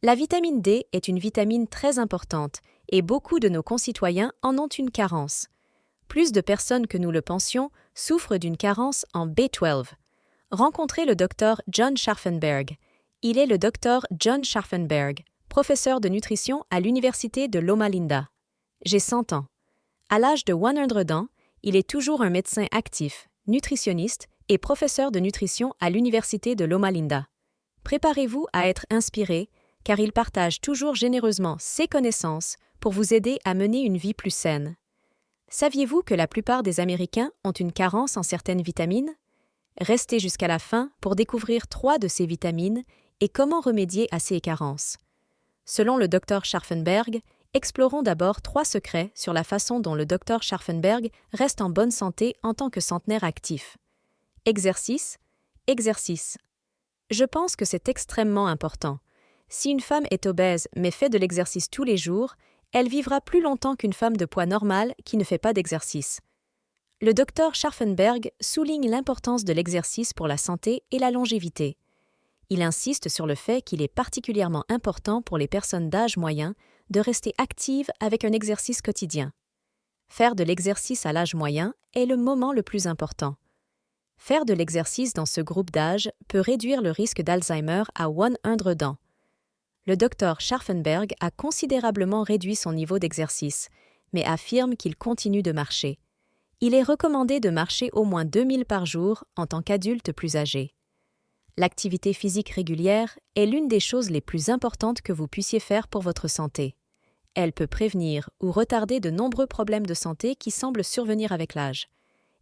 La vitamine D est une vitamine très importante et beaucoup de nos concitoyens en ont une carence. Plus de personnes que nous le pensions souffrent d'une carence en B12. Rencontrez le docteur John Scharfenberg. Il est le docteur John Scharfenberg, professeur de nutrition à l'université de Loma Linda. J'ai 100 ans. À l'âge de 100 ans, il est toujours un médecin actif, nutritionniste et professeur de nutrition à l'université de Loma Linda. Préparez-vous à être inspiré, car il partage toujours généreusement ses connaissances pour vous aider à mener une vie plus saine. Saviez-vous que la plupart des Américains ont une carence en certaines vitamines? Restez jusqu'à la fin pour découvrir 3 de ces vitamines et comment remédier à ces carences. Selon le Dr Scharfenberg, explorons d'abord 3 secrets sur la façon dont le Dr Scharfenberg reste en bonne santé en tant que centenaire actif. Exercice. Je pense que c'est extrêmement important. Si une femme est obèse mais fait de l'exercice tous les jours, elle vivra plus longtemps qu'une femme de poids normal qui ne fait pas d'exercice. Le docteur Scharfenberg souligne l'importance de l'exercice pour la santé et la longévité. Il insiste sur le fait qu'il est particulièrement important pour les personnes d'âge moyen de rester actives avec un exercice quotidien. Faire de l'exercice à l'âge moyen est le moment le plus important. Faire de l'exercice dans ce groupe d'âge peut réduire le risque d'Alzheimer à 100 ans. Le docteur Scharfenberg a considérablement réduit son niveau d'exercice, mais affirme qu'il continue de marcher. Il est recommandé de marcher au moins 2000 par jour en tant qu'adulte plus âgé. L'activité physique régulière est l'une des choses les plus importantes que vous puissiez faire pour votre santé. Elle peut prévenir ou retarder de nombreux problèmes de santé qui semblent survenir avec l'âge.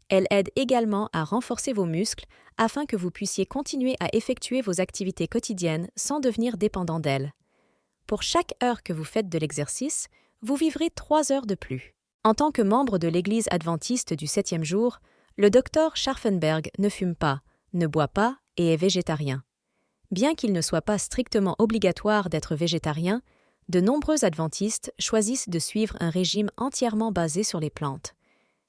Elle aide également à renforcer vos muscles afin que vous puissiez continuer à effectuer vos activités quotidiennes sans devenir dépendant d'elles. Pour chaque heure que vous faites de l'exercice, vous vivrez 3 heures de plus. En tant que membre de l'Église adventiste du 7e jour, le docteur Scharfenberg ne fume pas, ne boit pas et est végétarien. Bien qu'il ne soit pas strictement obligatoire d'être végétarien, de nombreux adventistes choisissent de suivre un régime entièrement basé sur les plantes.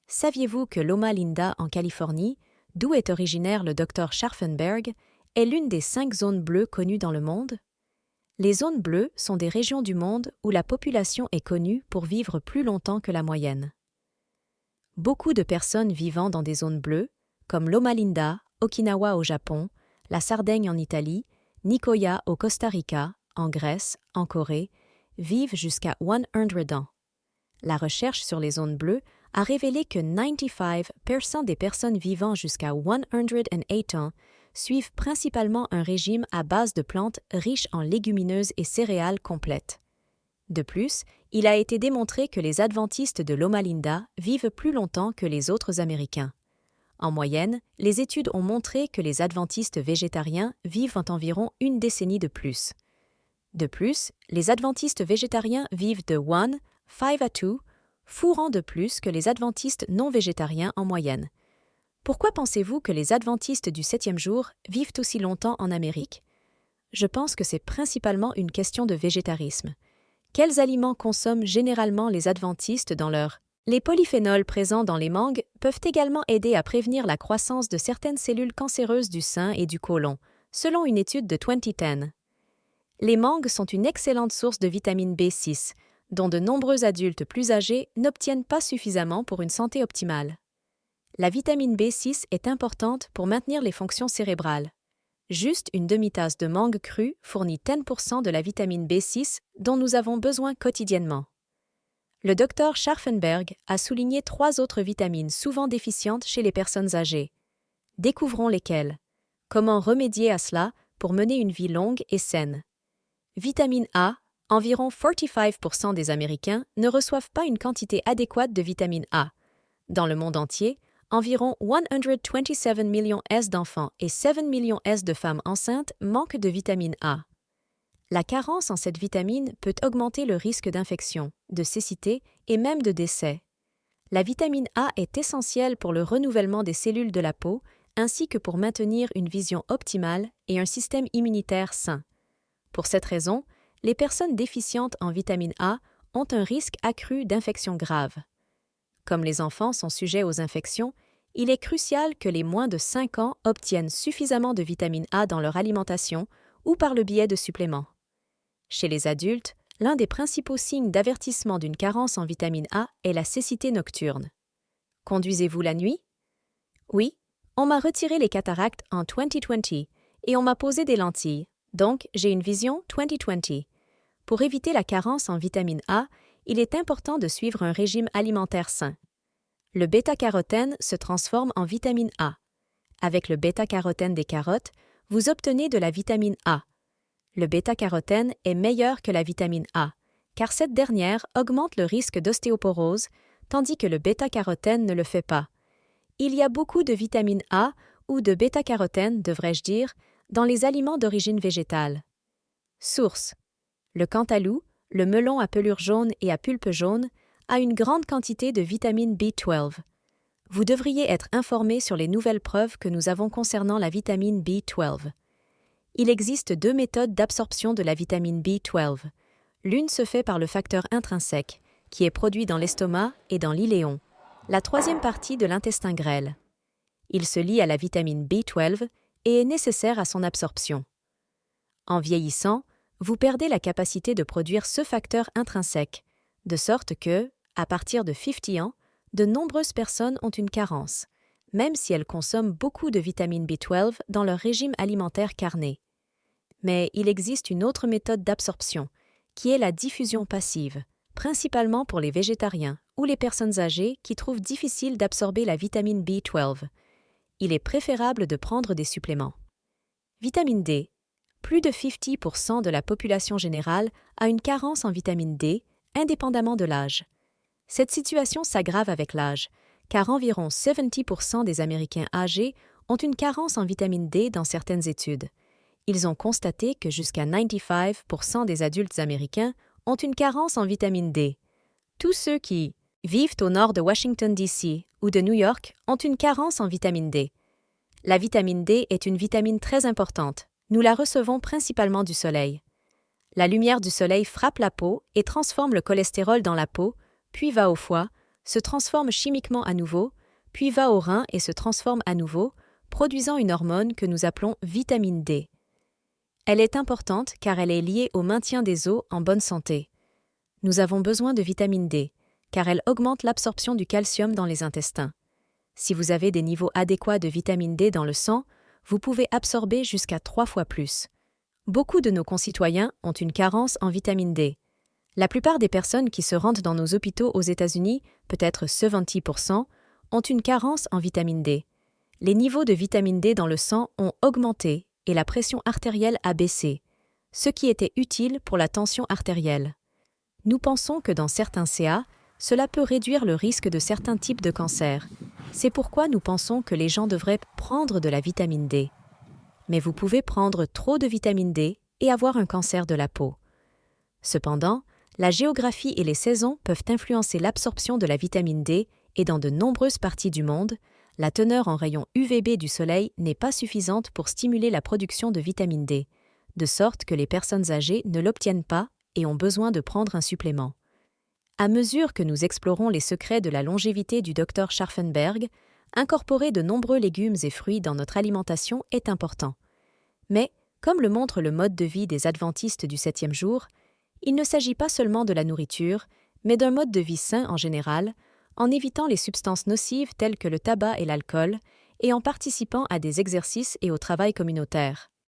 Saviez-vous que Loma Linda, en Californie, d'où est originaire le docteur Scharfenberg, est l'une des 5 zones bleues connues dans le monde? Les zones bleues sont des régions du monde où la population est connue pour vivre plus longtemps que la moyenne. Beaucoup de personnes vivant dans des zones bleues, comme Loma Linda, Okinawa au Japon, la Sardaigne en Italie, Nicoya au Costa Rica, en Grèce, en Corée, vivent jusqu'à 100 ans. La recherche sur les zones bleues a révélé que 95% des personnes vivant jusqu'à 108 ans suivent principalement un régime à base de plantes riches en légumineuses et céréales complètes. De plus, il a été démontré que les adventistes de Loma Linda vivent plus longtemps que les autres Américains. En moyenne, les études ont montré que les adventistes végétariens vivent environ 1 décennie de plus. De plus, les adventistes végétariens vivent de 5 à 2 ans de plus que les adventistes non végétariens en moyenne. Pourquoi pensez-vous que les adventistes du 7e jour vivent aussi longtemps en Amérique? Je pense que c'est principalement une question de végétarisme. Quels aliments consomment généralement les adventistes dans leur... Les polyphénols présents dans les mangues peuvent également aider à prévenir la croissance de certaines cellules cancéreuses du sein et du côlon, selon une étude de 2010. Les mangues sont une excellente source de vitamine B6, dont de nombreux adultes plus âgés n'obtiennent pas suffisamment pour une santé optimale. La vitamine B6 est importante pour maintenir les fonctions cérébrales. Juste une demi-tasse de mangue crue fournit 10% de la vitamine B6 dont nous avons besoin quotidiennement. Le docteur Scharfenberg a souligné 3 autres vitamines souvent déficientes chez les personnes âgées. Découvrons lesquelles. Comment remédier à cela pour mener une vie longue et saine? Vitamine A. Environ 45% des Américains ne reçoivent pas une quantité adéquate de vitamine A. Dans le monde entier, environ 127 millions d'enfants et 7 millions de femmes enceintes manquent de vitamine A. La carence en cette vitamine peut augmenter le risque d'infection, de cécité et même de décès. La vitamine A est essentielle pour le renouvellement des cellules de la peau ainsi que pour maintenir une vision optimale et un système immunitaire sain. Pour cette raison, les personnes déficientes en vitamine A ont un risque accru d'infections graves. Comme les enfants sont sujets aux infections, il est crucial que les moins de 5 ans obtiennent suffisamment de vitamine A dans leur alimentation ou par le biais de suppléments. Chez les adultes, l'un des principaux signes d'avertissement d'une carence en vitamine A est la cécité nocturne. Conduisez-vous la nuit? Oui, on m'a retiré les cataractes en 2020 et on m'a posé des lentilles, donc j'ai une vision 2020. Pour éviter la carence en vitamine A, il est important de suivre un régime alimentaire sain. Le bêta-carotène se transforme en vitamine A. Avec le bêta-carotène des carottes, vous obtenez de la vitamine A. Le bêta-carotène est meilleur que la vitamine A, car cette dernière augmente le risque d'ostéoporose, tandis que le bêta-carotène ne le fait pas. Il y a beaucoup de vitamine A, ou de bêta-carotène, devrais-je dire, dans les aliments d'origine végétale. Source: le cantaloupe, le melon à pelure jaune et à pulpe jaune, a une grande quantité de vitamine B12. Vous devriez être informé sur les nouvelles preuves que nous avons concernant la vitamine B12. Il existe 2 méthodes d'absorption de la vitamine B12. L'une se fait par le facteur intrinsèque, qui est produit dans l'estomac et dans l'iléon, la troisième partie de l'intestin grêle. Il se lie à la vitamine B12 et est nécessaire à son absorption. En vieillissant, vous perdez la capacité de produire ce facteur intrinsèque, de sorte que, à partir de 50 ans, de nombreuses personnes ont une carence, même si elles consomment beaucoup de vitamine B12 dans leur régime alimentaire carné. Mais il existe une autre méthode d'absorption, qui est la diffusion passive, principalement pour les végétariens ou les personnes âgées qui trouvent difficile d'absorber la vitamine B12. Il est préférable de prendre des suppléments. Vitamine D. Plus de 50% de la population générale a une carence en vitamine D, indépendamment de l'âge. Cette situation s'aggrave avec l'âge, car environ 70% des Américains âgés ont une carence en vitamine D dans certaines études. Ils ont constaté que jusqu'à 95% des adultes américains ont une carence en vitamine D. Tous ceux qui vivent au nord de Washington, D.C. ou de New York ont une carence en vitamine D. La vitamine D est une vitamine très importante. Nous la recevons principalement du soleil. La lumière du soleil frappe la peau et transforme le cholestérol dans la peau, puis va au foie, se transforme chimiquement à nouveau, puis va au rein et se transforme à nouveau, produisant une hormone que nous appelons vitamine D. Elle est importante car elle est liée au maintien des os en bonne santé. Nous avons besoin de vitamine D, car elle augmente l'absorption du calcium dans les intestins. Si vous avez des niveaux adéquats de vitamine D dans le sang, vous pouvez absorber jusqu'à 3 fois plus. Beaucoup de nos concitoyens ont une carence en vitamine D. La plupart des personnes qui se rendent dans nos hôpitaux aux États-Unis, peut-être 70%, ont une carence en vitamine D. Les niveaux de vitamine D dans le sang ont augmenté et la pression artérielle a baissé, ce qui était utile pour la tension artérielle. Nous pensons que dans certains CA, cela peut réduire le risque de certains types de cancers. C'est pourquoi nous pensons que les gens devraient prendre de la vitamine D. Mais vous pouvez prendre trop de vitamine D et avoir un cancer de la peau. Cependant, la géographie et les saisons peuvent influencer l'absorption de la vitamine D et dans de nombreuses parties du monde, la teneur en rayons UVB du soleil n'est pas suffisante pour stimuler la production de vitamine D, de sorte que les personnes âgées ne l'obtiennent pas et ont besoin de prendre un supplément. À mesure que nous explorons les secrets de la longévité du Dr Scharfenberg, incorporer de nombreux légumes et fruits dans notre alimentation est important. Mais, comme le montre le mode de vie des adventistes du 7e jour, il ne s'agit pas seulement de la nourriture, mais d'un mode de vie sain en général, en évitant les substances nocives telles que le tabac et l'alcool, et en participant à des exercices et au travail communautaire.